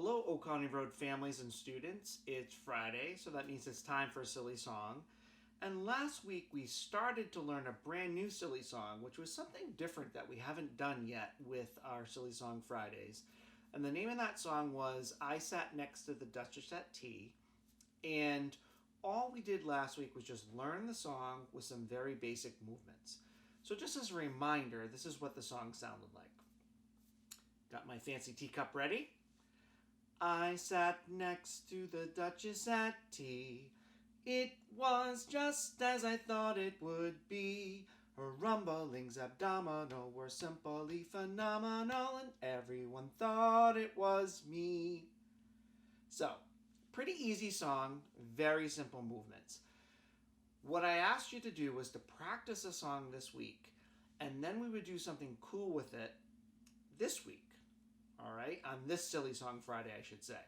Hello, Oconee Road families and students. It's Friday, so that means it's time for a silly song. And last week we started to learn a brand new silly song, which was something different that we haven't done yet with our Silly Song Fridays. And the name of that song was I Sat Next to the Duchess at Tea. And all we did last week was just learn the song with some very basic movements. So just as a reminder, this is what the song sounded like. Got my fancy teacup ready? I sat next to the Duchess at tea. It was just as I thought it would be. Her rumblings abdominal were simply phenomenal, and everyone thought it was me. So, pretty easy song, very simple movements. What I asked you to do was to practice a song this week, and then we would do something cool with it this week. All right, on this Silly Song Friday, I should say.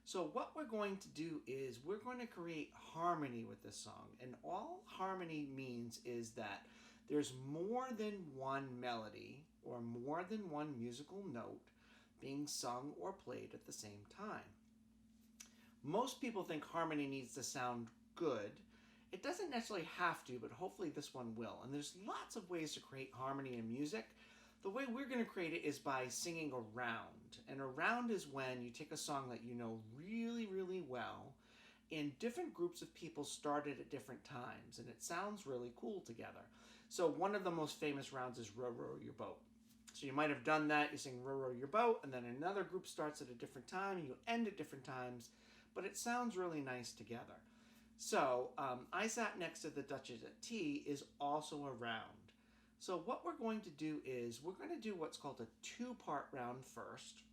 So what we're going to do is we're going to create harmony with this song. And all harmony means is that there's more than one melody or more than one musical note being sung or played at the same time. Most people think harmony needs to sound good. It doesn't necessarily have to, but hopefully this one will. And there's lots of ways to create harmony in music. The way we're going to create it is by singing a round. And a round is when you take a song that you know really, really well, and different groups of people started at different times, and it sounds really cool together. So one of the most famous rounds is Row, Row Your Boat. So you might have done that, you sing Row, Row Your Boat, and then another group starts at a different time, and you end at different times, but it sounds really nice together. So I Sat Next to the Duchess at Tea is also a round. So what we're going to do is we're going to do what's called a two-part round first.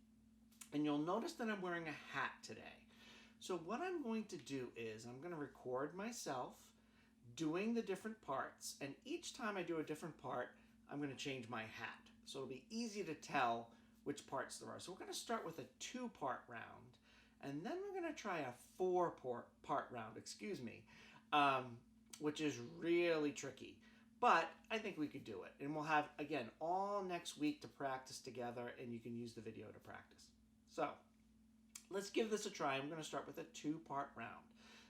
And you'll notice that I'm wearing a hat today. So what I'm going to do is I'm going to record myself doing the different parts. And each time I do a different part, I'm going to change my hat. So it'll be easy to tell which parts there are. So we're going to start with a two-part round. And then we're going to try a four-part round, which is really tricky. But I think we could do it. And we'll have, again, all next week to practice together, and you can use the video to practice. So let's give this a try. I'm going to start with a two-part round.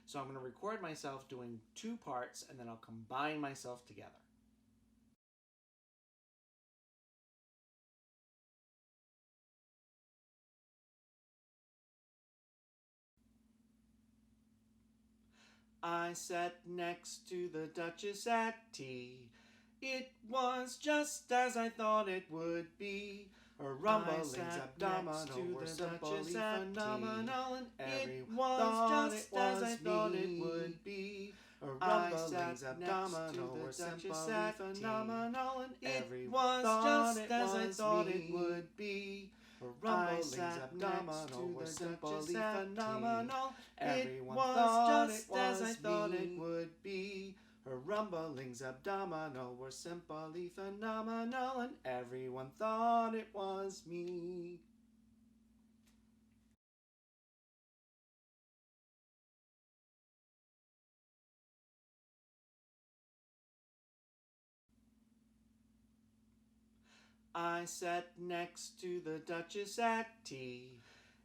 So I'm going to record myself doing two parts, and then I'll combine myself together. I sat next to the Duchess at tea. It was just as I thought it would be. Her rumblings abdominal were simply phenomenal, and it was just as I thought it would be. Her rumblings abdominal were simply phenomenal, and it was just as I thought it would be. Her rumblings abdominal were simply phenomenal. Everyone thought it was as I thought it would be. Her rumblings abdominal were simply phenomenal, and everyone thought it was me. I sat next to the Duchess at tea.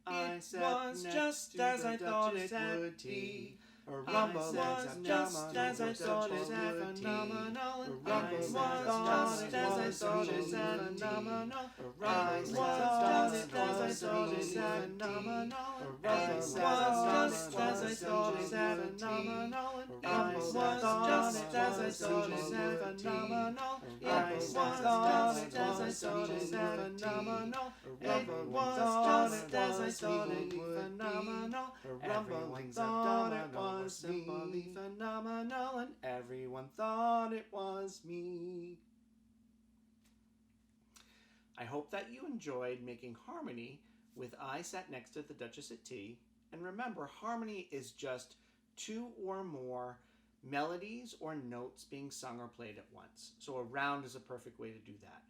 It was just as I thought it would be. Her rumblings just as I thought it would be. Her rumblings just as I thought it would be. Her rumblings just as I thought it would be. Her rumblings just as I thought it would be. Her rumblings just as I thought it would be. It was just as I thought it would be. It was just as I thought it would be. Everyone thought it was simply phenomenal, and everyone thought it was me. I hope that you enjoyed making harmony with I Sat Next to the Duchess at Tea. And remember, harmony is just two or more melodies or notes being sung or played at once. So a round is a perfect way to do that.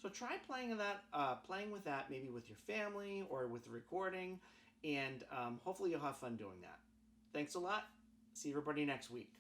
So try playing with that maybe with your family or with the recording, and hopefully you'll have fun doing that. Thanks a lot. See everybody next week.